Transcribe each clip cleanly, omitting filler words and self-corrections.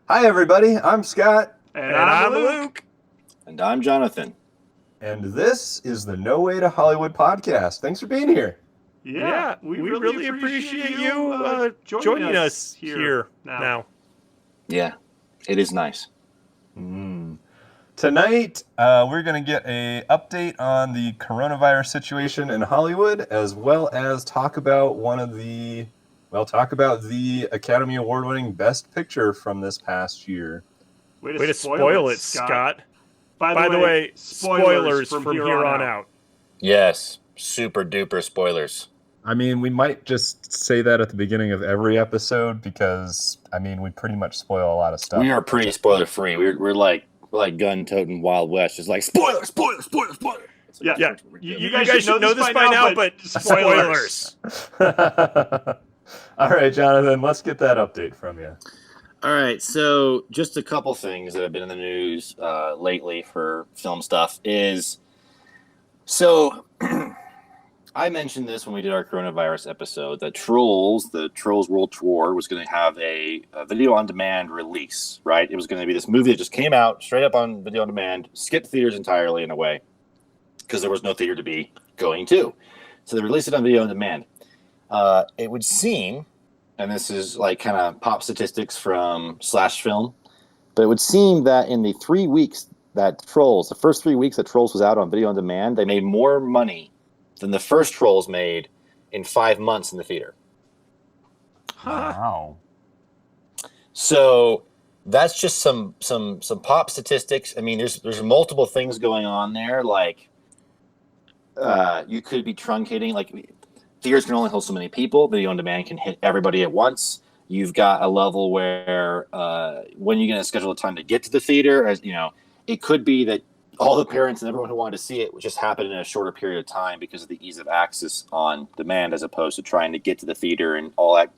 Hi, everybody. I'm Scott, And I'm Luke. And I'm Jonathan. and this is the No Way to Hollywood podcast. Thanks for being here. Yeah, we really appreciate you joining us here now. Yeah, it is nice. Tonight, we're going to get an update on the coronavirus situation in Hollywood, as well as talk about the Academy Award-winning Best Picture from this past year. Way to spoil it, Scott. By the way, spoilers from here on out. Yes, super duper spoilers. I mean, we might just say that at the beginning of every episode because, we pretty much spoil a lot of stuff. We are pretty spoiler free. We're like gun toting Wild West, just like spoiler. Yeah. You guys should know this by now, but spoilers. All right, Jonathan, let's get that update from you. All right, so just a couple things that have been in the news lately for film stuff is, so I mentioned this when we did our coronavirus episode, that the Trolls World Tour was going to have a video on demand release, right? It was going to be this movie that just came out straight up on video on demand, skipped theaters entirely in a way, because there was no theater to be going to. So they released it on video on demand. It would seem, and this is like kind of pop statistics from Slash Film, but it would seem that in the 3 weeks that the first 3 weeks that Trolls was out on video on demand, they made more money than the first Trolls made in 5 months in the theater. Wow. So that's just some pop statistics. I mean, there's multiple things going on there. Like, you could be truncating. Like, theaters can only hold so many people. Video on demand can hit everybody at once. You've got a level where when you're going to schedule a time to get to the theater, as you know, it could be that all the parents and everyone who wanted to see it would just happen in a shorter period of time because of the ease of access on demand, as opposed to trying to get to the theater and all that.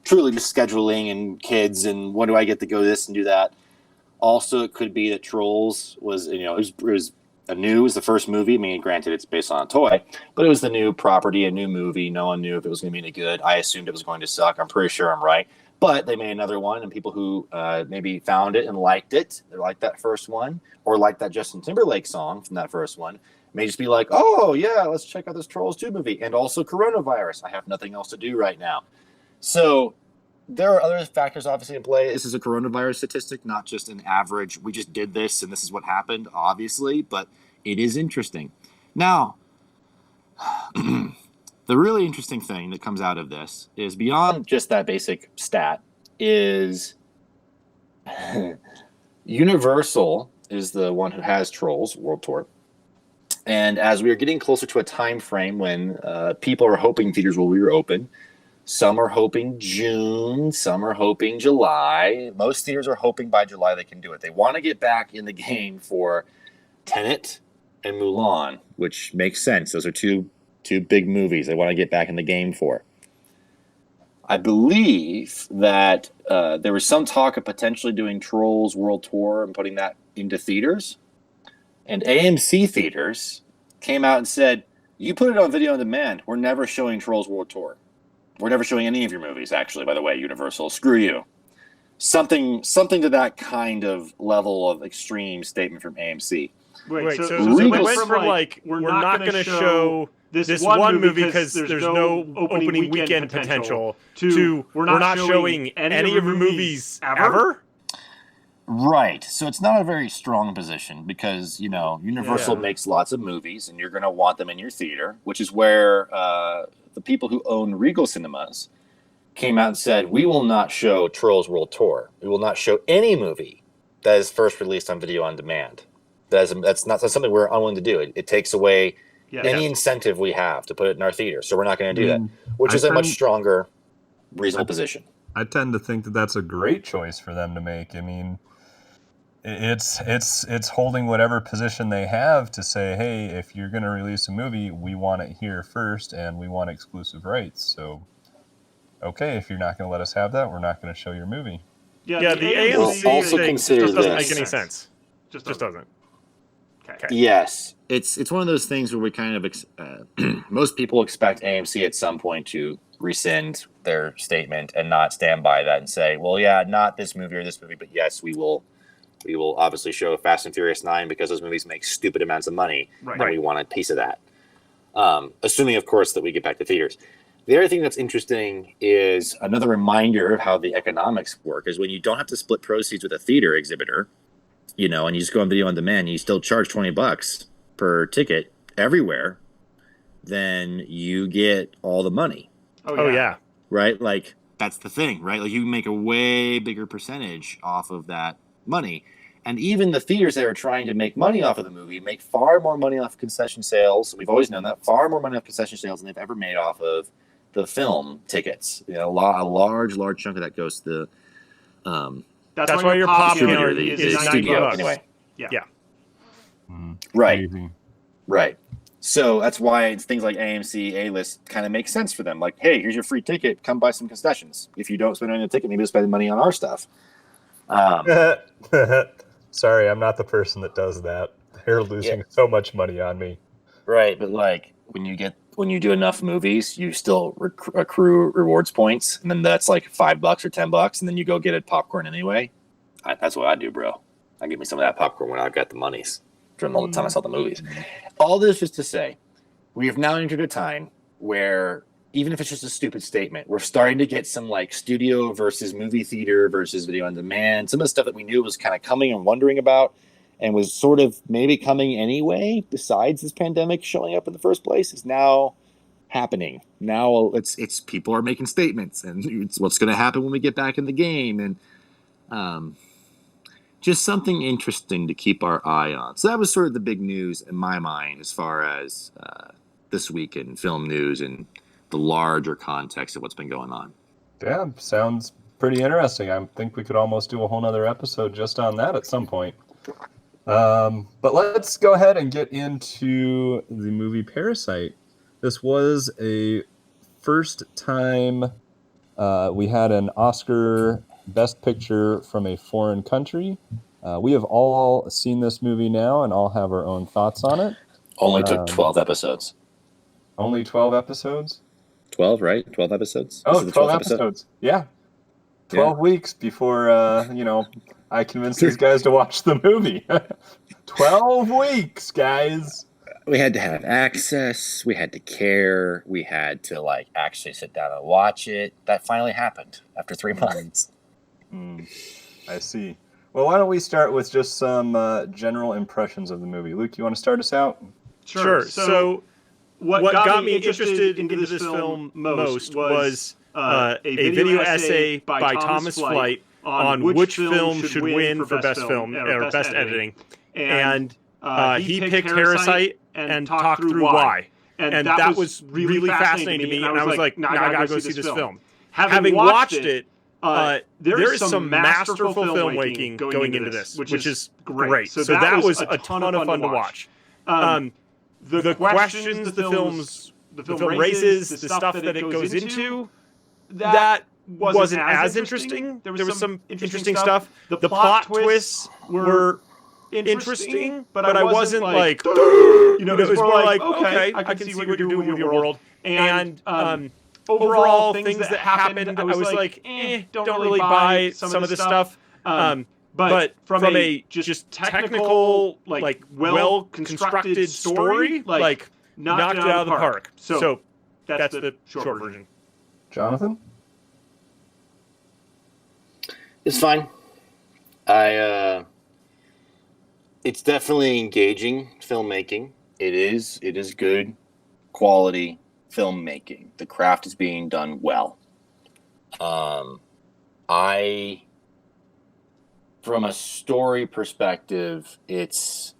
Truly just scheduling and kids and when do I get to go this and do that. Also, it could be that Trolls was, it was the first movie. I mean, granted, it's based on a toy, but it was the new property, a new movie. No one knew if it was going to be any good. I assumed it was going to suck. I'm pretty sure I'm right. But they made another one, and people who maybe found it and liked it, they liked that first one, or liked that Justin Timberlake song from that first one, may just be like, oh, yeah, let's check out this Trolls 2 movie. And also coronavirus. I have nothing else to do right now. So there are other factors obviously in play. This is a coronavirus statistic, not just an average. We just did this, and this is what happened, obviously. But it is interesting. Now, the really interesting thing that comes out of this is, beyond just that basic stat, is Universal is the one who has Trolls World Tour. And as we are getting closer to a time frame when people are hoping theaters will reopen, some are hoping June, some are hoping July. Most theaters are hoping by July they can do it. They want to get back in the game for Tenet and Mulan, which makes sense. Those are two big movies they want to get back in the game for. I believe that there was some talk of potentially doing Trolls World Tour and putting that into theaters. And AMC theaters came out and said, you put it on video on demand, we're never showing Trolls World Tour. We're never showing any of your movies, actually, by the way, Universal. Screw you. Something to that kind of level of extreme statement from AMC. Wait, so they went from like, we're not going to show this one movie because there's no opening weekend potential to we're not showing any of your movies ever? Right. So it's not a very strong position because, Universal makes lots of movies and you're going to want them in your theater, which is where the people who own Regal Cinemas came out and said, we will not show Trolls World Tour. We will not show any movie that is first released on video on demand. That's something we're unwilling to do. It takes away any incentive we have to put it in our theater. So we're not going to do that, which is a much stronger, reasonable position. I tend to think that that's a great choice for them to make. I mean, it's holding whatever position they have to say, hey, if you're going to release a movie, we want it here first, and we want exclusive rights. So, okay, if you're not going to let us have that, we're not going to show your movie. Yeah, the AMC also thing consider just doesn't this. make any sense. Just doesn't. Okay. Yes, it's one of those things where we kind of most people expect AMC at some point to rescind their statement and not stand by that and say, well, yeah, not this movie or this movie, but yes, we will obviously show Fast and Furious 9 because those movies make stupid amounts of money, and we want a piece of that. Assuming, of course, that we get back to theaters. The other thing that's interesting is another reminder of how the economics work is when you don't have to split proceeds with a theater exhibitor, you know, and you just go on video on demand, and you still charge $20 per ticket everywhere, then you get all the money. Oh yeah. Right? Like, that's the thing, right? Like, you make a way bigger percentage off of that money. And even the theaters that are trying to make money off of the movie make far more money off of concession sales. We've always known that. Far more money off concession sales than they've ever made off of the film tickets. You know, a large chunk of that goes to the that's why your popcorn the is studio $90. anyway. Yeah. Right. Amazing. Right. So that's why it's things like AMC, A-List kind of make sense for them. Like, hey, here's your free ticket. Come buy some concessions. If you don't spend on the ticket, maybe you'll spend money on our stuff. Sorry, I'm not the person that does that. They're losing so much money on me. Right, but like when you do enough movies, you still accrue rewards points, and then that's like $5 or $10, and then you go get a popcorn anyway. That's what I do, bro. I give me some of that popcorn when I've got the monies from all the time I saw the movies. All this is to say, we have now entered a time where even if it's just a stupid statement, we're starting to get some like studio versus movie theater versus video on demand. Some of the stuff that we knew was kind of coming and wondering about and was sort of maybe coming anyway, besides this pandemic showing up in the first place, is now happening. Now it's people are making statements, and it's what's going to happen when we get back in the game, and just something interesting to keep our eye on. So that was sort of the big news in my mind as far as this week in film news and the larger context of what's been going on. Yeah, sounds pretty interesting. I think we could almost do a whole nother episode just on that at some point. But let's go ahead and get into the movie Parasite. This was a first time we had an Oscar Best Picture from a foreign country. We have all seen this movie now and all have our own thoughts on it. Only took 12 episodes. Only 12 episodes? 12, right? 12 episodes? Oh, 12 episodes. Yeah. 12 weeks before, I convinced these guys to watch the movie. 12 weeks, guys. We had to have access. We had to care. We had to, actually sit down and watch it. That finally happened after 3 months. I see. Well, why don't we start with just some general impressions of the movie? Luke, you want to start us out? Sure. So what got me interested into this film most was a video essay by Thomas Flight on which film should win for best film or best editing. And he picked Parasite and talked through why. And that was really fascinating to me. And I was like, I gotta go see this film. Having watched it, there is some masterful filmmaking going into this, which is great. So that was a ton of fun to watch. The questions the film raises, the stuff that it goes into, that wasn't as interesting. There was some interesting stuff. The plot twists were interesting, but I wasn't like, it was more like, okay, I can see what you're doing with your world. And overall, things that happened, I was like, don't really buy some of this stuff. But from a just technical, well-constructed story, knocked it out of the park. So that's the short version. Jonathan? It's fine. It's definitely engaging filmmaking. It is good quality filmmaking. The craft is being done well. From a story perspective, it's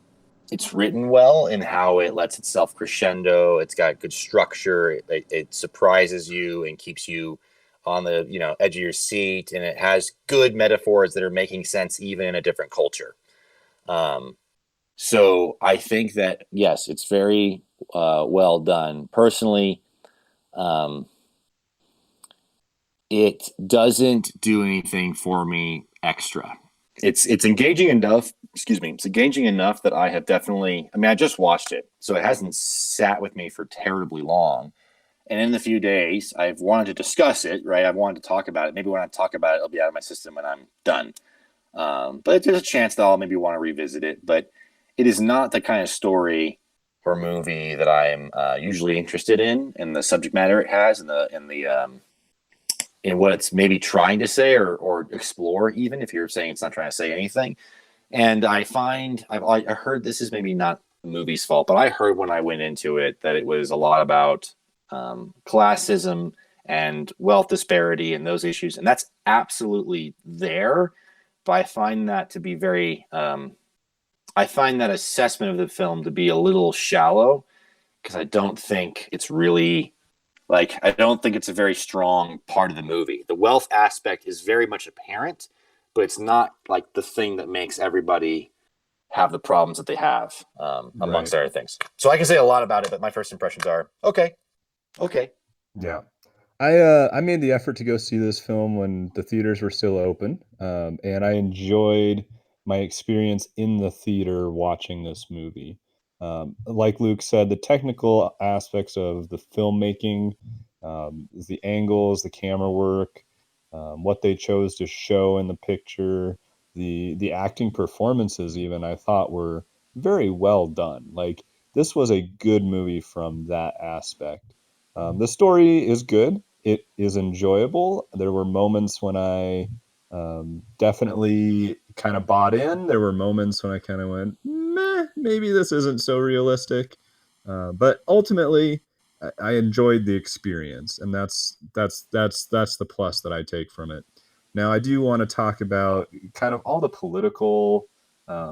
written well in how it lets itself crescendo. It's got good structure. It surprises you and keeps you on the edge of your seat, and it has good metaphors that are making sense even in a different culture. So I think that yes, it's very well done. Personally, it doesn't do anything for me extra. It's engaging enough. It's engaging enough that I have definitely. I just watched it, so it hasn't sat with me for terribly long. And in the few days, I've wanted to discuss it, right? I've wanted to talk about it. Maybe when I talk about it, it'll be out of my system when I'm done. But there's a chance that I'll maybe want to revisit it. But it is not the kind of story or movie that I'm usually interested in the subject matter it has, in what it's maybe trying to say or explore, even if you're saying it's not trying to say anything. And I heard, this is maybe not the movie's fault, but I heard when I went into it that it was a lot about classism and wealth disparity and those issues. And that's absolutely there. But I find that to be I find that assessment of the film to be a little shallow, because I don't think it's really, I don't think it's a very strong part of the movie. The wealth aspect is very much apparent, but it's not like the thing that makes everybody have the problems that they have, amongst other things. So I can say a lot about it, but my first impressions are, okay. Yeah. I made the effort to go see this film when the theaters were still open, and I enjoyed my experience in the theater watching this movie. Like Luke said, the technical aspects of the filmmaking, the angles, the camera work, what they chose to show in the picture, the acting performances, even, I thought were very well done. Like, this was a good movie from that aspect. The story is good. It is enjoyable. There were moments when I definitely kind of bought in. There were moments when I kind of went, meh, maybe this isn't so realistic. But ultimately, I enjoyed the experience, and that's the plus that I take from it. Now, I do want to talk about kind of all the political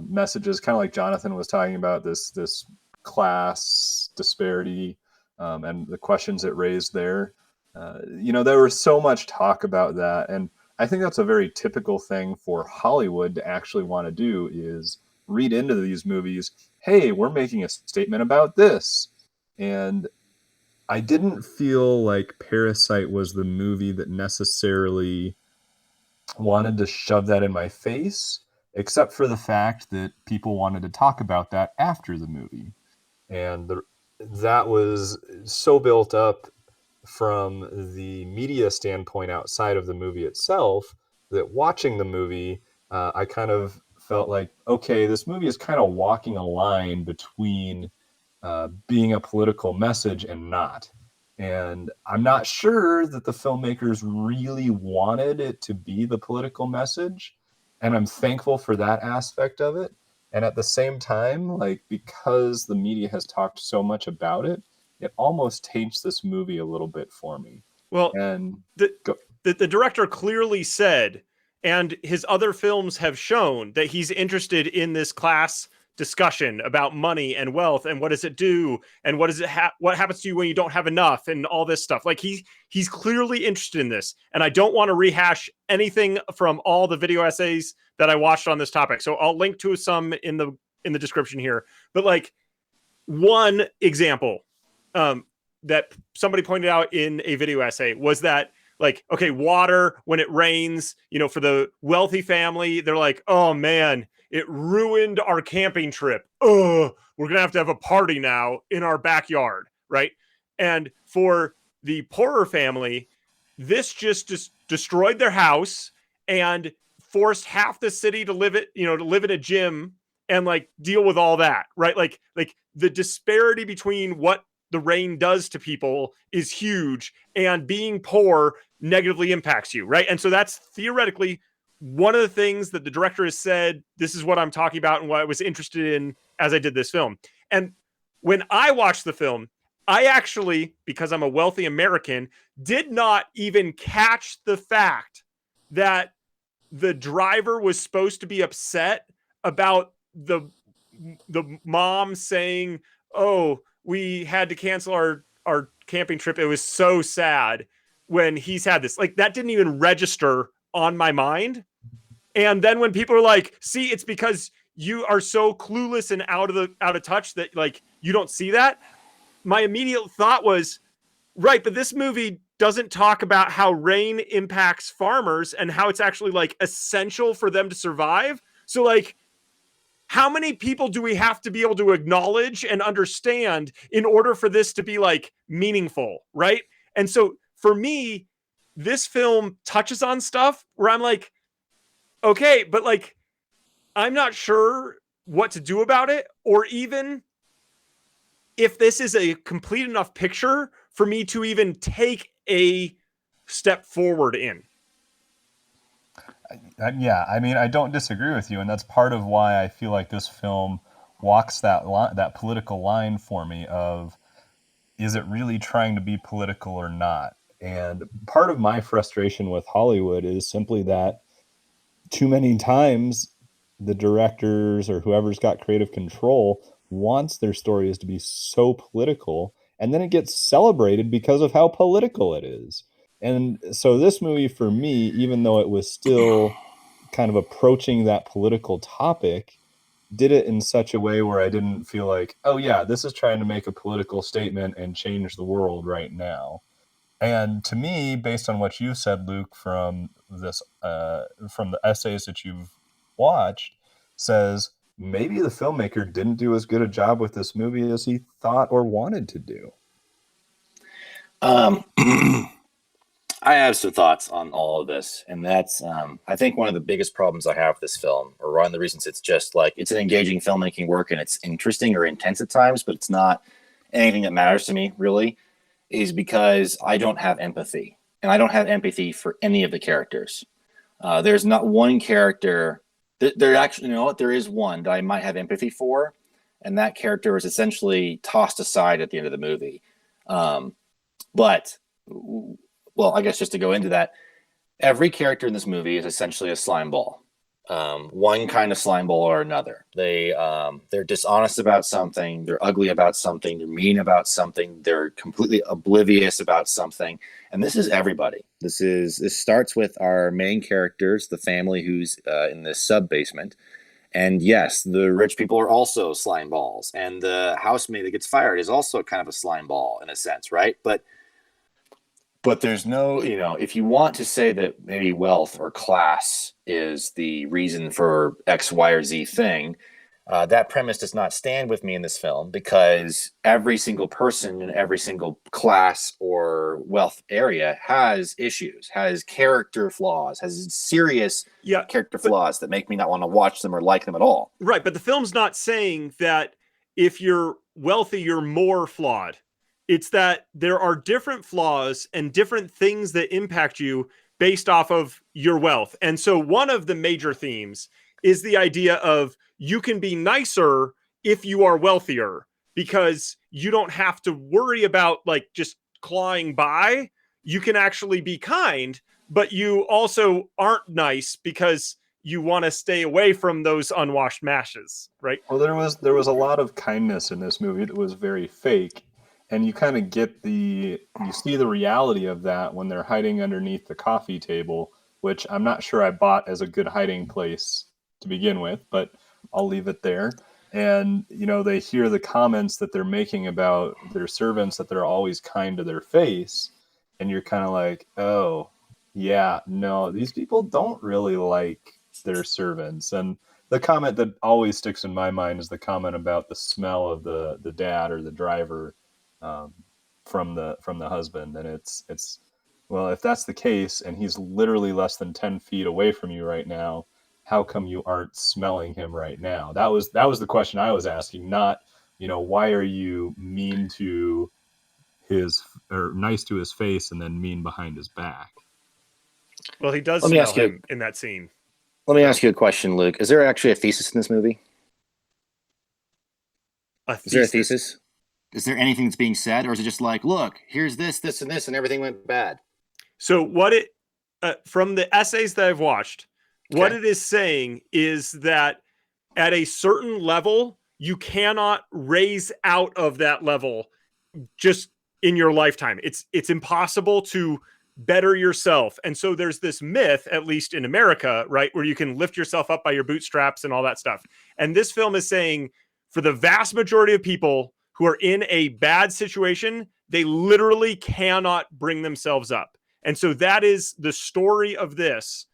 messages, kind of like Jonathan was talking about, this class disparity and the questions it raised there. There was so much talk about that, and I think that's a very typical thing for Hollywood to actually want to do, is read into these movies, hey, we're making a statement about this. And I didn't feel like Parasite was the movie that necessarily wanted to shove that in my face, except for the fact that people wanted to talk about that after the movie. And that was so built up from the media standpoint outside of the movie itself that watching the movie, I kind of felt like, okay, this movie is kind of walking a line between being a political message and not. And I'm not sure that the filmmakers really wanted it to be the political message. And I'm thankful for that aspect of it. And at the same time, because the media has talked so much about it, it almost taints this movie a little bit for me. Well, and the director clearly said, and his other films have shown, that he's interested in this class discussion about money and wealth and what does it do and what happens to you when you don't have enough and all this stuff. Like, he's clearly interested in this, and I don't want to rehash anything from all the video essays that I watched on this topic, so I'll link to some in the description here. But one example that somebody pointed out in a video essay was that, water, when it rains, for the wealthy family, they're like, oh man, it ruined our camping trip. Oh, we're going to have a party now in our backyard, right? And for the poorer family, this just destroyed their house and forced half the city to live in a gym and deal with all that, right? Like the disparity between what the rain does to people is huge, and being poor negatively impacts you, right? And so that's theoretically one of the things that the director has said, this is what I'm talking about and what I was interested in as I did this film. And when I watched the film, I actually, because I'm a wealthy American, did not even catch the fact that the driver was supposed to be upset about the mom saying, oh, we had to cancel our camping trip. It was so sad when he's had this. That didn't even register on my mind. And then when people are like, see, it's because you are so clueless and out of touch that you don't see that. My immediate thought was, right, but this movie doesn't talk about how rain impacts farmers and how it's actually essential for them to survive. So how many people do we have to be able to acknowledge and understand in order for this to be like meaningful, right? And so for me, this film touches on stuff where I'm like, okay, but like, I'm not sure what to do about it, or even if this is a complete enough picture for me to even take a step forward in. Yeah, I mean, I don't disagree with you, and that's part of why I feel like this film walks that political line for me of, is it really trying to be political or not? And part of my frustration with Hollywood is simply that too many times the directors or whoever's got creative control wants their stories to be so political, and then it gets celebrated because of how political it is. And so this movie, for me, even though it was still kind of approaching that political topic, did it in such a way where I didn't feel like, oh yeah, this is trying to make a political statement and change the world right now. And to me, based on what you said, Luke, from the essays that you've watched, says maybe the filmmaker didn't do as good a job with this movie as he thought or wanted to do. I have some thoughts on all of this, and that's I think one of the biggest problems I have with this film, or one of the reasons it's just like, it's an engaging filmmaking work and it's interesting or intense at times, but it's not anything that matters to me really, is because I don't have empathy, and I don't have empathy for any of the characters. There's not one character that there actually, you know what, there is one that I might have empathy for, and that character is essentially tossed aside at the end of the movie. But well, I guess just to go into that, every character in this movie is essentially a slime ball. One kind of slime ball or another. They're dishonest about something. They're ugly about something. They're mean about something. They're completely oblivious about something. And this is everybody. This starts with our main characters, the family who's in this sub basement. And yes, the rich people are also slime balls. And the housemaid that gets fired is also kind of a slime ball in a sense, right? But there's no, if you want to say that maybe wealth or class is the reason for X, Y, or Z thing, that premise does not stand with me in this film, because every single person in every single class or wealth area has issues, has character flaws, has serious character flaws that make me not want to watch them or like them at all. Right, but the film's not saying that if you're wealthy, you're more flawed. It's that there are different flaws and different things that impact you based off of your wealth. And so one of the major themes is the idea of you can be nicer if you are wealthier, because you don't have to worry about like just clawing by. You can actually be kind, but you also aren't nice because you want to stay away from those unwashed mashes, right? Well, there was a lot of kindness in this movie that was very fake. And you kind of you see the reality of that when they're hiding underneath the coffee table, which I'm not sure I bought as a good hiding place to begin with, but I'll leave it there. And, they hear the comments that they're making about their servants, that they're always kind to their face. And you're kind of like, oh, yeah, no, these people don't really like their servants. And the comment that always sticks in my mind is the comment about the smell of the dad or the driver from the husband. And it's well, if that's the case and he's literally less than 10 feet away from you right now, how come you aren't smelling him right now? That was the question I was asking, not why are you mean to his, or nice to his face and then mean behind his back. Well, he does smell him in that scene. Let me ask you a question, Luke. Is there actually a thesis in this movie? Is there a thesis? Is there anything that's being said, or is it just like, look, here's this, this, and this, and everything went bad? So from the essays that I've watched, what it is saying is that at a certain level, you cannot raise out of that level just in your lifetime. It's impossible to better yourself. And so there's this myth, at least in America, right, where you can lift yourself up by your bootstraps and all that stuff. And this film is saying, for the vast majority of people who are in a bad situation, they literally cannot bring themselves up. And so that is the story of this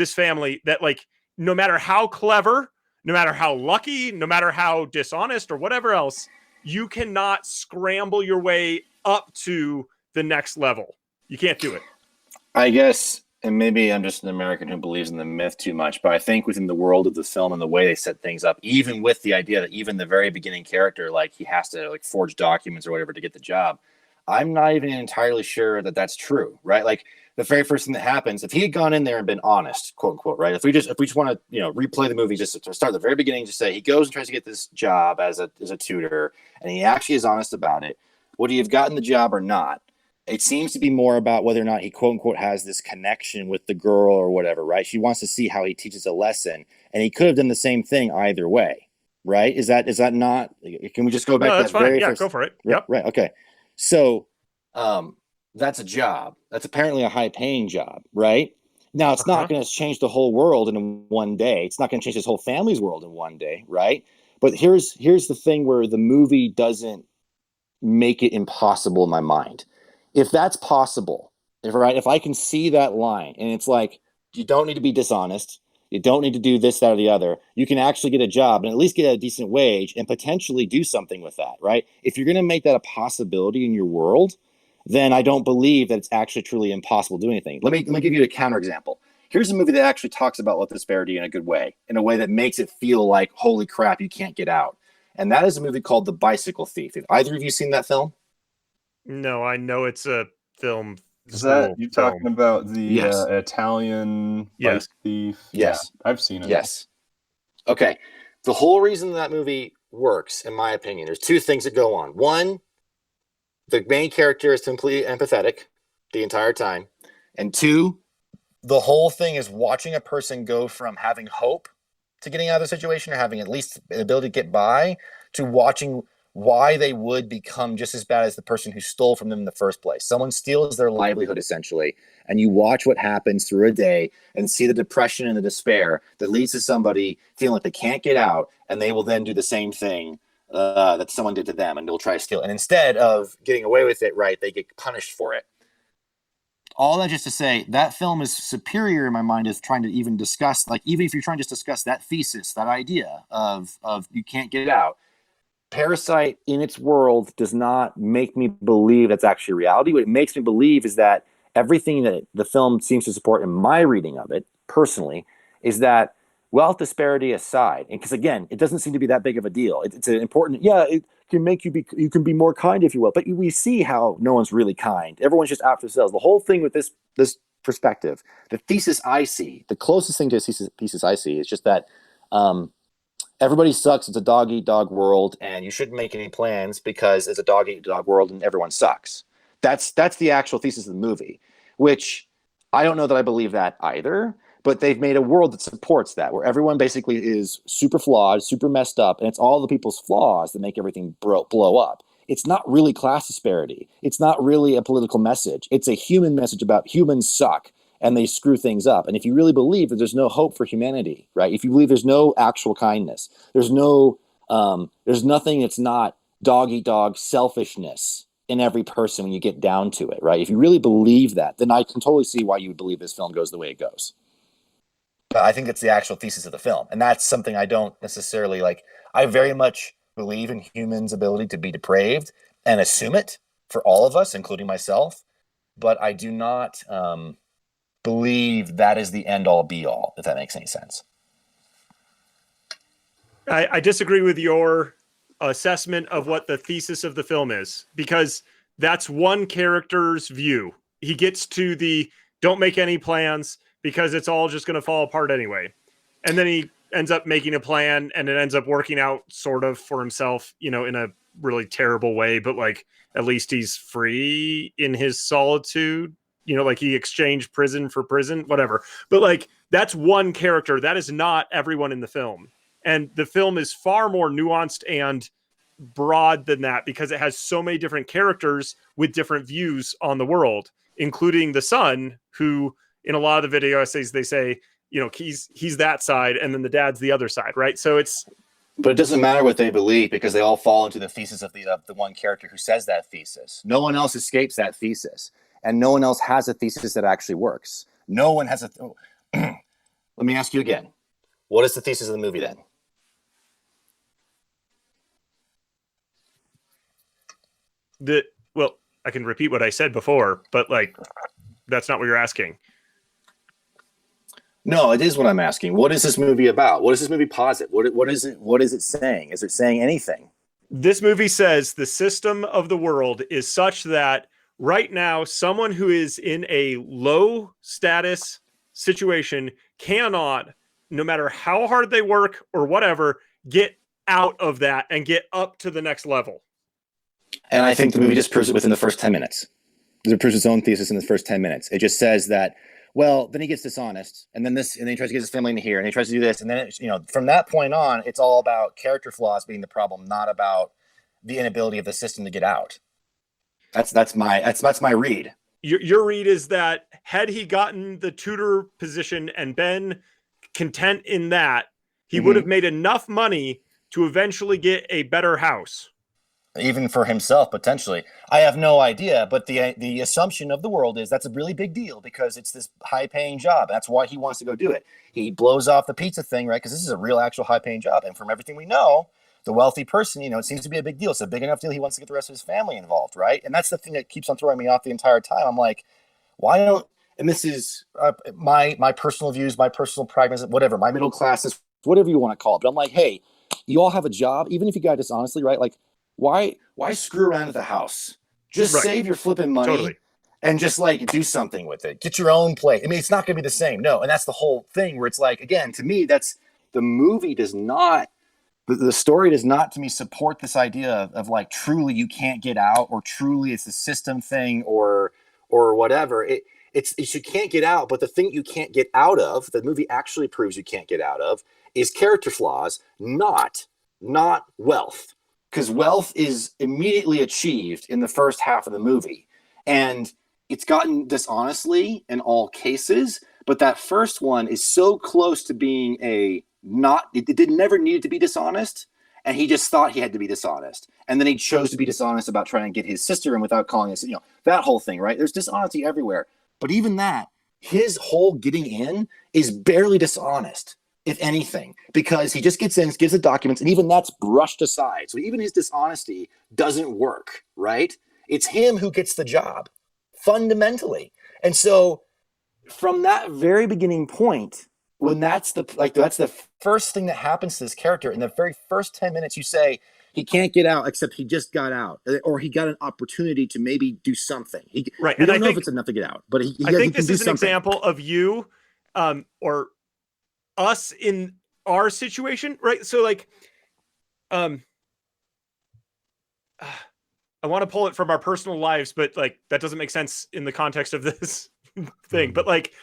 family, that like, no matter how clever, no matter how lucky, no matter how dishonest or whatever else, you cannot scramble your way up to the next level. You can't do it. I guess, and maybe I'm just an American who believes in the myth too much, but I think within the world of the film and the way they set things up, even with the idea that even the very beginning character, like he has to like forge documents or whatever to get the job, I'm not even entirely sure that that's true, right? Like the very first thing that happens, if he had gone in there and been honest, quote unquote, right? If we just want to, replay the movie, just to start at the very beginning, just say he goes and tries to get this job as a tutor, and he actually is honest about it. Would he have gotten the job or not? It seems to be more about whether or not he, quote unquote, has this connection with the girl or whatever, right? She wants to see how he teaches a lesson, and he could have done the same thing either way, right? Is that not? Can we just go back? No, that's fine. Yeah, go for it. Yep. Right. Okay. So, that's a job. That's apparently a high-paying job, right? Now, it's not going to change the whole world in one day. It's not going to change his whole family's world in one day, right? But here's the thing where the movie doesn't make it impossible in my mind. If that's possible, if I can see that line, and it's like, you don't need to be dishonest, you don't need to do this, that, or the other, you can actually get a job and at least get a decent wage and potentially do something with that, right? If you're going to make that a possibility in your world, then I don't believe that it's actually truly impossible to do anything. Let me give you a counterexample. Here's a movie that actually talks about wealth disparity in a good way, in a way that makes it feel like, holy crap, you can't get out. And that is a movie called The Bicycle Thief. Have either of you seen that film? No, I know it's a film. Is that you talking about the Italian bike thief? Yes. Yeah, I've seen it. Yes. Okay. The whole reason that movie works, in my opinion, there's two things that go on. One, the main character is completely empathetic the entire time. And two, the whole thing is watching a person go from having hope to getting out of the situation or having at least the ability to get by to watching why they would become just as bad as the person who stole from them in the first place. Someone steals their livelihood, essentially, and you watch what happens through a day and see the depression and the despair that leads to somebody feeling like they can't get out, and they will then do the same thing that someone did to them, and they'll try to steal. And instead of getting away with it, right, they get punished for it. All that just to say, that film is superior in my mind is trying to even discuss, like, even if you're trying to discuss that thesis, that idea of you can't get out, Parasite in its world does not make me believe that's actually reality. What it makes me believe is that everything that the film seems to support in my reading of it, personally, is that wealth disparity aside, and because again, it doesn't seem to be that big of a deal. It's an important, it can make you can be more kind if you will, but we see how no one's really kind. Everyone's just out for themselves. The whole thing with this perspective, the thesis I see, the closest thing to a thesis I see is just that everybody sucks. It's a dog-eat-dog world, and you shouldn't make any plans because it's a dog-eat-dog world and everyone sucks. That's the actual thesis of the movie, which I don't know that I believe that either, but they've made a world that supports that, where everyone basically is super flawed, super messed up, and it's all the people's flaws that make everything blow up. It's not really class disparity. It's not really a political message. It's a human message about humans suck and they screw things up. And if you really believe that there's no hope for humanity, right? If you believe there's no actual kindness, there's nothing that's not dog eat dog selfishness in every person when you get down to it, right? If you really believe that, then I can totally see why you would believe this film goes the way it goes. But I think that's the actual thesis of the film. And that's something I don't necessarily like. I very much believe in humans' ability to be depraved and assume it for all of us, including myself. But I do not believe that is the end all be all, if that makes any sense. I disagree with your assessment of what the thesis of the film is, because that's one character's view. He gets to the don't make any plans because it's all just going to fall apart anyway. And then he ends up making a plan and it ends up working out sort of for himself, in a really terrible way, but like at least he's free in his solitude, like he exchanged prison for prison, whatever. But like that's one character. That is not everyone in the film. And the film is far more nuanced and broad than that because it has so many different characters with different views on the world, including the son, who in a lot of the video essays, they say, he's that side and then the dad's the other side, right? So but it doesn't matter what they believe because they all fall into the thesis of the one character who says that thesis. No one else escapes that thesis, and no one else has a thesis that actually works. No one has a. Let me ask you again. What is the thesis of the movie then? Well, I can repeat what I said before, but like, that's not what you're asking. No, it is what I'm asking. What is this movie about? What does this movie posit? What is it? What is it saying? Is it saying anything? This movie says the system of the world is such that right now, someone who is in a low status situation cannot, no matter how hard they work or whatever, get out of that and get up to the next level. And I think the movie just proves it within the first 10 minutes. It proves its own thesis in the first 10 minutes. It just says that, well, then he gets dishonest, and then he tries to get his family into here, and he tries to do this, and then from that point on, it's all about character flaws being the problem, not about the inability of the system to get out. That's my read. Your read is that had he gotten the tutor position and been content in that, he would have made enough money to eventually get a better house. Even for himself, potentially. I have no idea, but the assumption of the world is that's a really big deal because it's this high-paying job. That's why he wants to go do it. He blows off the pizza thing, right? Because this is a real, actual high-paying job. And from everything we know, the wealthy person, it seems to be a big deal. It's a big enough deal he wants to get the rest of his family involved, right? And that's the thing that keeps on throwing me off the entire time. I'm like, why don't, and this is my personal views, my personal pragmatism, whatever, my middle classes, whatever you want to call it. But I'm like, hey, you all have a job, even if you got dishonestly, right? Like, why screw around at the house? Just save your flipping money and just like do something with it. Get your own place. I mean, it's not going to be the same. No. And that's the whole thing where it's like, again, to me, that's the movie does not, the story does not to me support this idea of like truly you can't get out or truly it's a system thing or whatever. It's you can't get out, but the thing you can't get out of, the movie actually proves you can't get out of, is character flaws, not wealth. Because wealth is immediately achieved in the first half of the movie. And it's gotten dishonestly in all cases, but that first one is so close to being it never needed to be dishonest, and he just thought he had to be dishonest. And then he chose to be dishonest about trying to get his sister in without calling us, that whole thing, right? There's dishonesty everywhere. But even that, his whole getting in is barely dishonest, if anything, because he just gets in, gives the documents, and even that's brushed aside. So even his dishonesty doesn't work, right? It's him who gets the job, fundamentally. And so from that very beginning point, when that's the first thing that happens to this character, in the very first 10 minutes, you say, he can't get out, except he just got out, or he got an opportunity to maybe do something. Right. We don't know if it's enough to get out, but I think this is an example of you or us in our situation, right? So like, I want to pull it from our personal lives, but like, that doesn't make sense in the context of this thing. But like,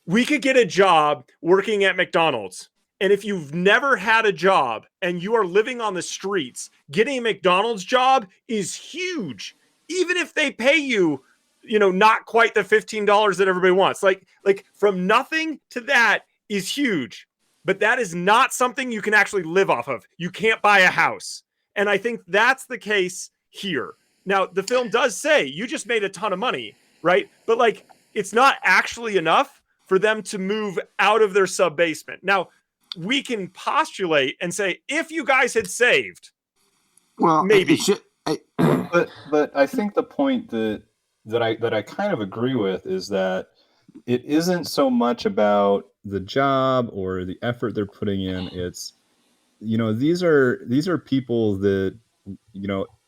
we could get a job working at McDonald's. And if you've never had a job and you are living on the streets, getting a McDonald's job is huge. Even if they pay you, not quite the $15 that everybody wants. Like from nothing to that is huge. But that is not something you can actually live off of. You can't buy a house. And I think that's the case here. Now, the film does say you just made a ton of money, right? But like, it's not actually enough for them to move out of their sub-basement. Now, we can postulate and say, if you guys had saved, well, maybe. But I think the point that I kind of agree with is that it isn't so much about the job or the effort they're putting in. It's, these are people that,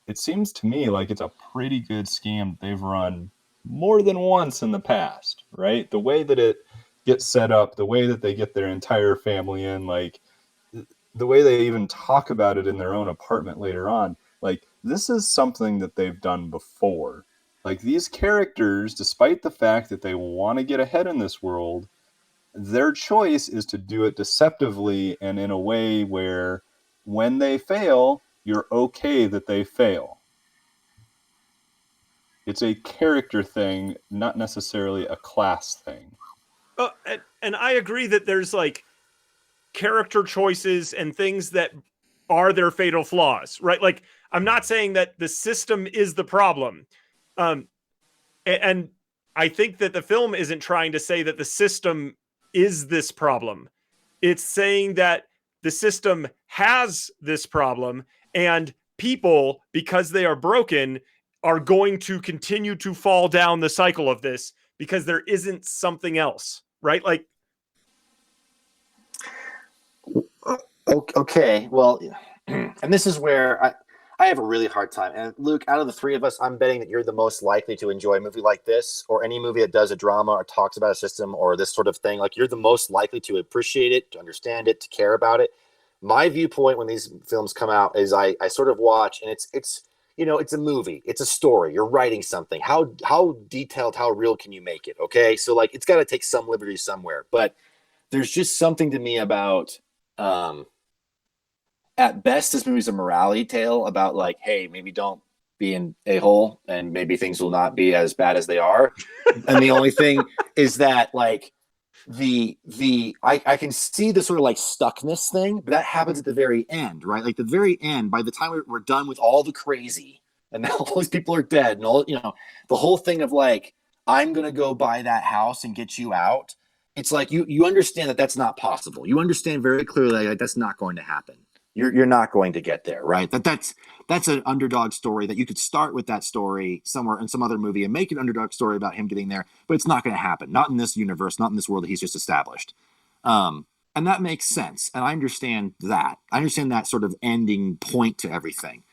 it seems to me like it's a pretty good scam they've run more than once in the past, right? The way that it gets set up, the way that they get their entire family in, like the way they even talk about it in their own apartment later on, like this is something that they've done before. Like these characters, despite the fact that they want to get ahead in this world, their choice is to do it deceptively and in a way where when they fail, you're okay that they fail. It's a character thing, not necessarily a class thing. And I agree that there's like character choices and things that are their fatal flaws, right? Like, I'm not saying that the system is the problem. And I think that the film isn't trying to say that the system is this problem. It's saying that the system has this problem and people, because they are broken, are going to continue to fall down the cycle of this because there isn't something else, right? Like, okay, well, and this is where I have a really hard time. And Luke, out of the three of us, I'm betting that you're the most likely to enjoy a movie like this, or any movie that does a drama or talks about a system or this sort of thing. Like, you're the most likely to appreciate it, to understand it, to care about it. My viewpoint when these films come out is I sort of watch, and it's it's a movie, it's a story. You're writing something. How detailed, how real can you make it? Okay, so like it's got to take some liberty somewhere, but there's just something to me about. At best, this movie's a morality tale about like, hey, maybe don't be an a-hole, and maybe things will not be as bad as they are. And the only thing is that like I can see the sort of like stuckness thing, but that happens at the very end, right? Like the very end, by the time we're done with all the crazy, and now all these people are dead, and all the whole thing of like, I'm gonna go buy that house and get you out. It's like you understand that that's not possible. You understand very clearly like that's not going to happen. You're not going to get there, right? That's an underdog story that you could start with that story somewhere in some other movie and make an underdog story about him getting there, but it's not going to happen. Not in this universe, not in this world that he's just established. And that makes sense. And I understand that. I understand that sort of ending point to everything.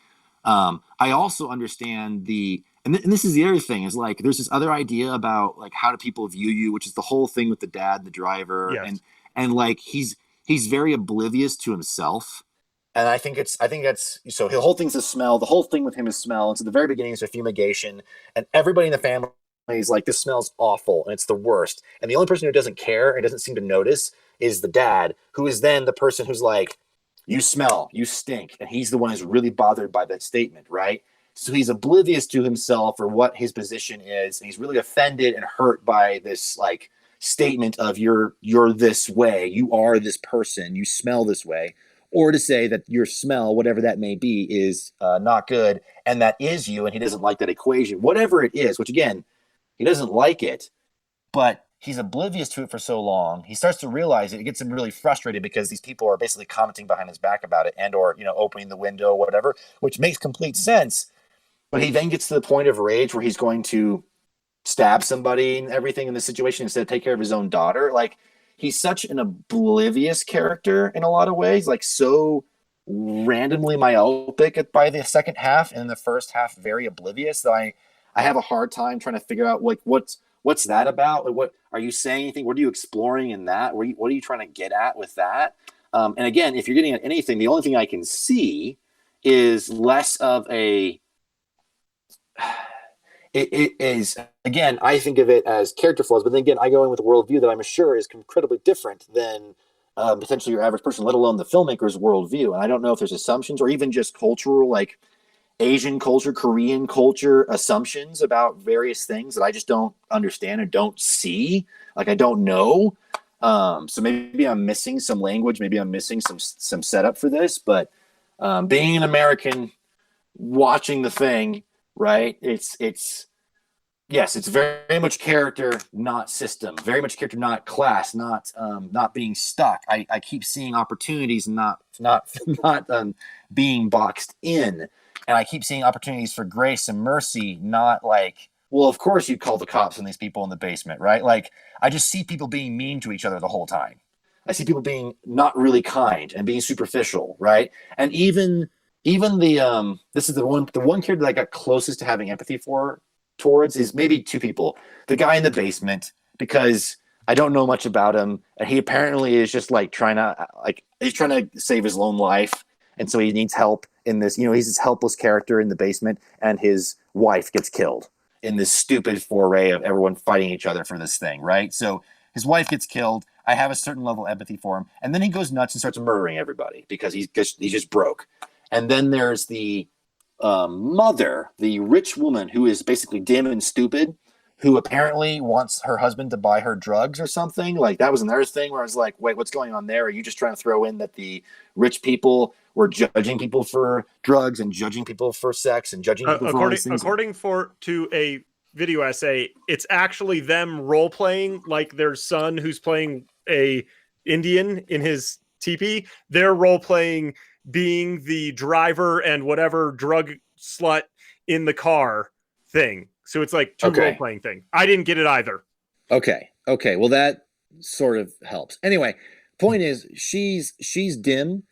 I also understand and this is the other thing is like, there's this other idea about like, how do people view you, which is the whole thing with the dad, the driver. Yes. And like, he's very oblivious to himself. And I think that's so the whole thing's a smell. The whole thing with him is smell. And so the very beginning is a fumigation, and everybody in the family is like, this smells awful and it's the worst. And the only person who doesn't care and doesn't seem to notice is the dad, who is then the person who's like, you smell, you stink. And he's the one who's really bothered by that statement, right? So he's oblivious to himself or what his position is. And he's really offended and hurt by this like statement of you're this way, you are this person, you smell this way. Or to say that your smell, whatever that may be, is not good, and that is you, and he doesn't like that equation. Whatever it is, which again, he doesn't like it, but he's oblivious to it for so long. He starts to realize it. It gets him really frustrated because these people are basically commenting behind his back about it, and or opening the window, or whatever, which makes complete sense. But he then gets to the point of rage where he's going to stab somebody and everything in this situation instead of take care of his own daughter. Like, he's such an oblivious character in a lot of ways, like so randomly myopic by the second half, and in the first half very oblivious that I have a hard time trying to figure out like what's that about? Like, what are you saying? Anything? What are you exploring in that? What are you trying to get at with that? And again, if you're getting at anything, the only thing I can see is less of a it is, again, I think of it as character flaws, but then again, I go in with a worldview that I'm sure is incredibly different than potentially your average person, let alone the filmmaker's worldview. And I don't know if there's assumptions or even just cultural, like Asian culture, Korean culture assumptions about various things that I just don't understand and don't see. Like, I don't know. So maybe I'm missing some language. Maybe I'm missing some setup for this. But being an American watching the thing, right? It's yes, it's very much character, not system. Very much character, not class, not being stuck. I keep seeing opportunities, and not being boxed in. And I keep seeing opportunities for grace and mercy, not like, well, of course you call the cops on these people in the basement, right? Like, I just see people being mean to each other the whole time. I see people being not really kind and being superficial, right? And even the this is the one character that I got closest to having empathy towards is maybe two people. The guy in the basement, because I don't know much about him, and he apparently is just like he's trying to save his own life, and so he needs help in this. He's this helpless character in the basement, and his wife gets killed in this stupid foray of everyone fighting each other for this thing, right? So his wife gets killed. I have a certain level of empathy for him, and then he goes nuts and starts murdering everybody because he's just broke. And then there's the mother, the rich woman who is basically dim and stupid, who apparently wants her husband to buy her drugs or something. Like, that was another thing where I was like, wait, what's going on there? Are you just trying to throw in that the rich people were judging people for drugs and judging people for sex and judging people for all these things? According to a video essay, it's actually them role playing like their son who's playing a Indian in his teepee. They're role playing being the driver and whatever drug slut in the car thing. So it's like two role playing thing. I didn't get it either. Okay. Well, that sort of helps. Anyway, point is, she's dim,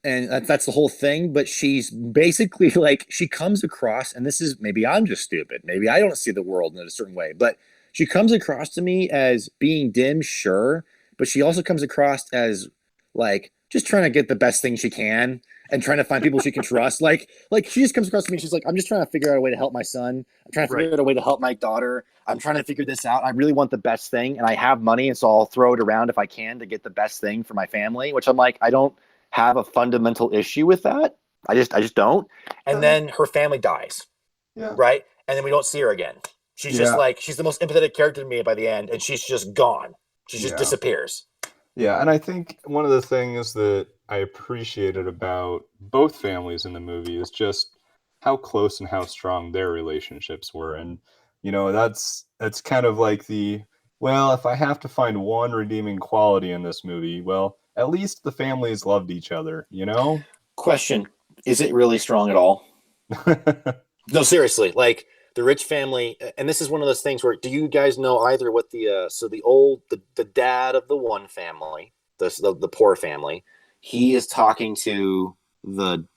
and that's the whole thing. But she's basically like, she comes across, and this is, maybe I'm just stupid. Maybe I don't see the world in a certain way, but she comes across to me as being dim, sure, but she also comes across as like just trying to get the best thing she can and trying to find people she can trust. Like she just comes across to me. She's like, I'm just trying to figure out a way to help my son. I'm trying to figure out a way to help my daughter. I'm trying to figure this out. I really want the best thing, and I have money, and so I'll throw it around if I can to get the best thing for my family, which I'm like, I don't have a fundamental issue with that. I just don't. And then her family dies. Yeah. Right? And then we don't see her again. She's just like, she's the most empathetic character to me by the end, and she's just gone. She just disappears. Yeah, and I think one of the things that I appreciated about both families in the movie is just how close and how strong their relationships were. And, you know, that's kind of like well, if I have to find one redeeming quality in this movie, well, at least the families loved each other, you know? Question, is it really strong at all? No, seriously, like the rich family, and this is one of those things where, do you guys know either what the dad of the one family, the poor family, he is talking to the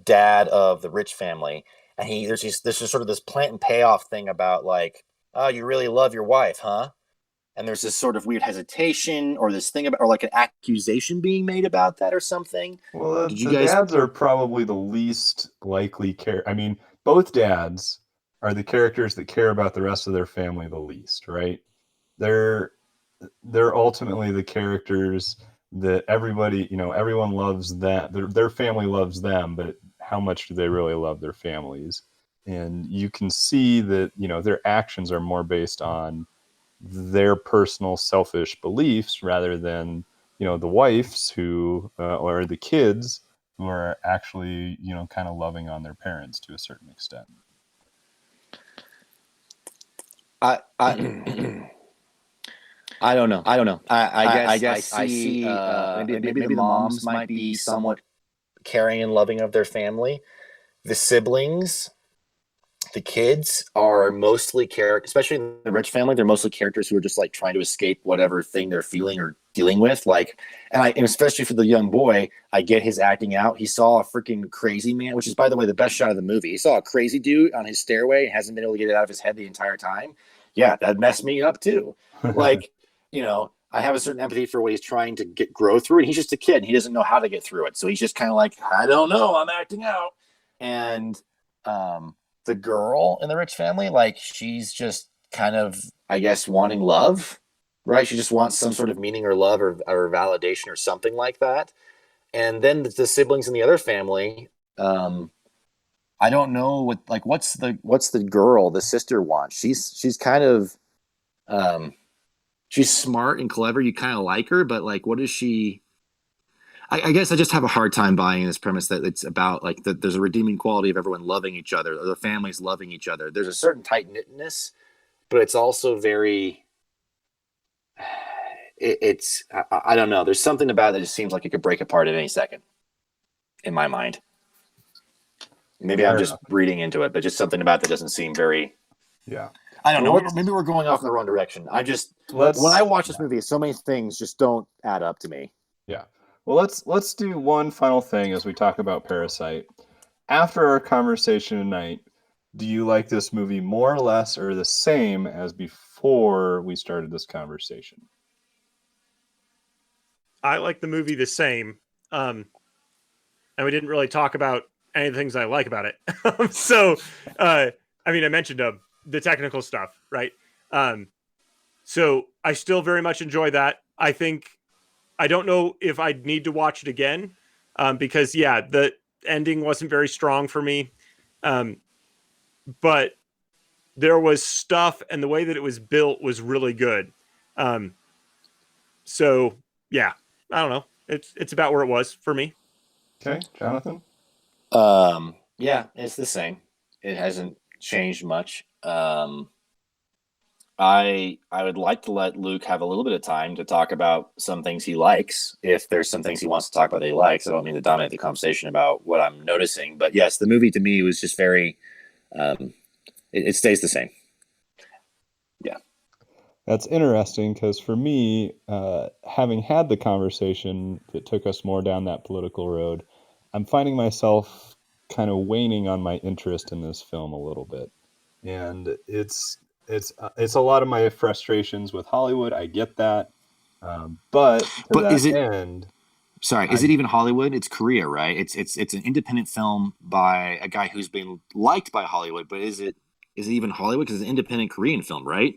dad of the rich family, and there's sort of this plant and payoff thing about like, oh, you really love your wife, huh? And there's this sort of weird hesitation or this thing about, or like an accusation being made about that or something. Well, dads are probably the least likely I mean, both dads are the characters that care about the rest of their family the least, right? They're ultimately the characters that everybody, you know, everyone loves that. Their family loves them, but how much do they really love their families? And you can see that, you know, their actions are more based on their personal selfish beliefs rather than, you know, the wives who or the kids who are actually, you know, kind of loving on their parents to a certain extent. I don't know. I guess I see maybe the moms might be somewhat caring and loving of their family. The siblings, the kids are mostly especially in the rich family, they're mostly characters who are just like trying to escape whatever thing they're feeling or dealing with. Like, and especially for the young boy, I get his acting out. He saw a freaking crazy man, which is, by the way, the best shot of the movie. He saw a crazy dude on his stairway and hasn't been able to get it out of his head the entire time. Yeah, that messed me up too. Like, you know, I have a certain empathy for what he's trying to grow through, and he's just a kid and he doesn't know how to get through it. So he's just kind of like, I don't know, I'm acting out. And the girl in the rich family, like, she's just kind of, I guess, wanting love, right? She just wants some sort of meaning or love or validation or something like that. And then the siblings in the other family, I don't know what's the girl, the sister wants. She's kind of, she's smart and clever. You kind of like her, but like, what is she? I guess I just have a hard time buying this premise that it's about like that there's a redeeming quality of everyone loving each other, or the families loving each other. There's a certain tight-knitness, but it's also very, I don't know. There's something about it that just seems like it could break apart at any second in my mind. Maybe I'm just reading into it, but just something about that doesn't seem very, I don't know. Maybe we're going off in the wrong direction. When I watch this movie, so many things just don't add up to me. Yeah. Well, let's do one final thing as we talk about Parasite. After our conversation tonight, do you like this movie more or less or the same as before we started this conversation? I like the movie the same. And we didn't really talk about any of the things I like about it. I mean, I mentioned the technical stuff, right? So I still very much enjoy that. I don't know if I'd need to watch it again because, the ending wasn't very strong for me. But there was stuff, and the way that it was built was really good. I don't know. It's about where it was for me. Okay, Jonathan? Yeah, it's the same. It hasn't changed much. I would like to let Luke have a little bit of time to talk about some things he likes, if there's some things he wants to talk about that he likes. I don't mean to dominate the conversation about what I'm noticing, but yes, the movie to me was just very, It stays the same. That's interesting because for me, having had the conversation that took us more down that political road, I'm finding myself kind of waning on my interest in this film a little bit, and it's a lot of my frustrations with Hollywood. I get that, but Is it? end, Sorry, is it even Hollywood? It's Korea, right? It's an independent film by a guy who's been liked by Hollywood, but is it even Hollywood? Because it's an independent Korean film, right?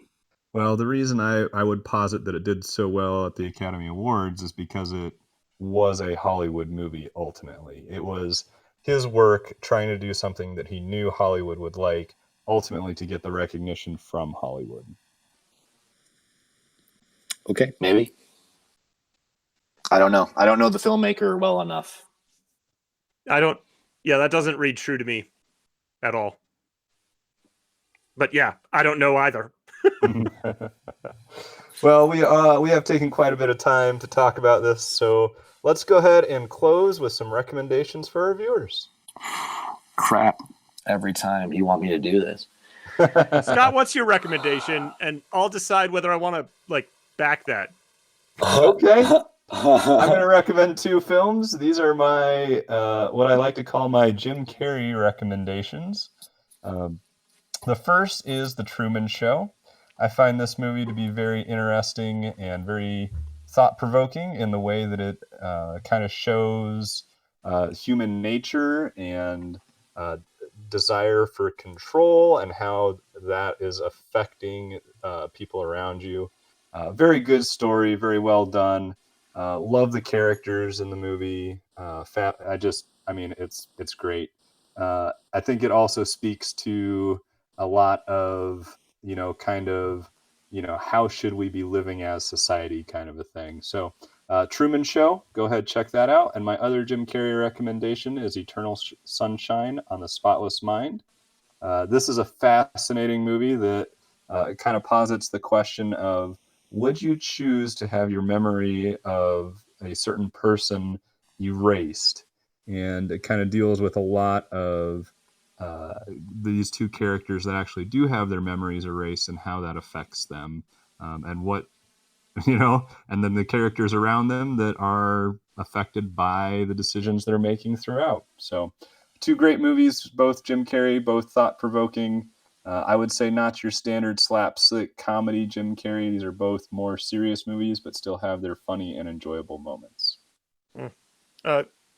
Well, the reason I would posit that it did so well at the Academy Awards is because it was a Hollywood movie, ultimately. It was his work trying to do something that he knew Hollywood would like, ultimately to get the recognition from Hollywood. Okay. Maybe. I don't know. I don't know the filmmaker well enough. That doesn't read true to me at all. But yeah, I don't know either. Well, we have taken quite a bit of time to talk about this, so let's go ahead and close with some recommendations for our viewers. Crap. Every time you want me to do this. Scott, what's your recommendation? And I'll decide whether I want to back that. Okay. I'm going to recommend 2 films. These are my what I like to call my Jim Carrey recommendations. The first is The Truman Show. I find this movie to be very interesting and very thought-provoking in the way that it kind of shows human nature and desire for control and how that is affecting people around you. Very good story, very well done. Love the characters in the movie. It's great. I think it also speaks to a lot of, how should we be living as society kind of a thing. So Truman Show, go ahead, check that out. And my other Jim Carrey recommendation is Eternal Sunshine on the Spotless Mind. This is a fascinating movie that kind of posits the question of, would you choose to have your memory of a certain person erased? And it kind of deals with a lot of these 2 characters that actually do have their memories erased and how that affects them, and what, and then the characters around them that are affected by the decisions they're making throughout. So 2 great movies, both Jim Carrey, both thought-provoking. I would say not your standard slapstick comedy Jim Carrey. These are both more serious movies, but still have their funny and enjoyable moments.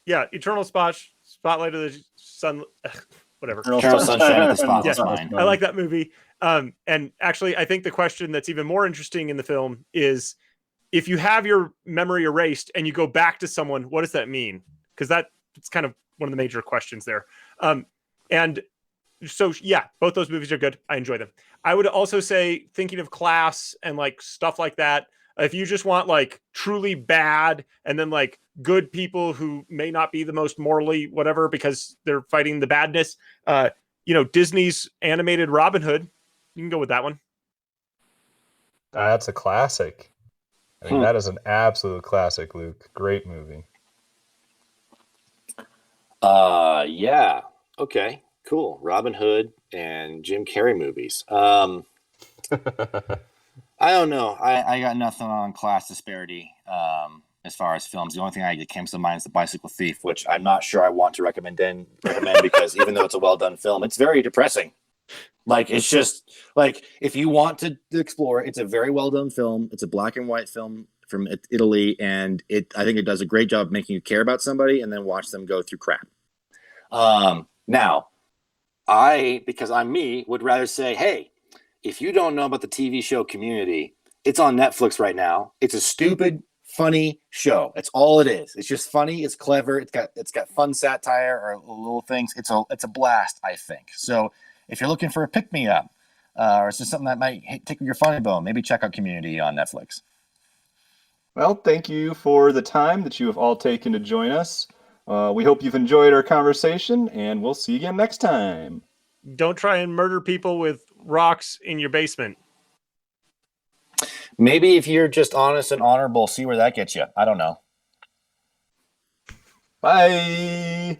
Eternal Spotlight of the Sun, whatever. Eternal Sunshine of the Spotless Mind. I like that movie. And actually, I think the question that's even more interesting in the film is, if you have your memory erased and you go back to someone, what does that mean? Because it's kind of one of the major questions there. And so, yeah, both those movies are good. I enjoy them. I would also say, thinking of Class and stuff like that, if you just want truly bad and then good people who may not be the most morally whatever because they're fighting the badness, Disney's animated Robin Hood, you can go with that one. That's a classic. I mean, that is an absolute classic, Luke. Great movie. Yeah. Okay, cool. Robin Hood and Jim Carrey movies. I don't know. I got nothing on class disparity as far as films. The only thing that came to mind is The Bicycle Thief, which I'm not sure I want to recommend because even though it's a well-done film, it's very depressing. It's just if you want to explore, it's a very well-done film. It's a black and white film from Italy, and I think it does a great job of making you care about somebody and then watch them go through crap. Now, because I'm me, would rather say, hey, if you don't know about the TV show Community, it's on Netflix right now. It's a stupid, funny show. That's all it is. It's just funny. It's clever. It's got fun satire or little things. It's a blast, I think. So if you're looking for a pick-me-up, or it's just something that might tickle your funny bone, maybe check out Community on Netflix. Well, thank you for the time that you have all taken to join us. We hope you've enjoyed our conversation, and we'll see you again next time. Don't try and murder people with rocks in your basement. Maybe if you're just honest and honorable, see where that gets you. I don't know. Bye.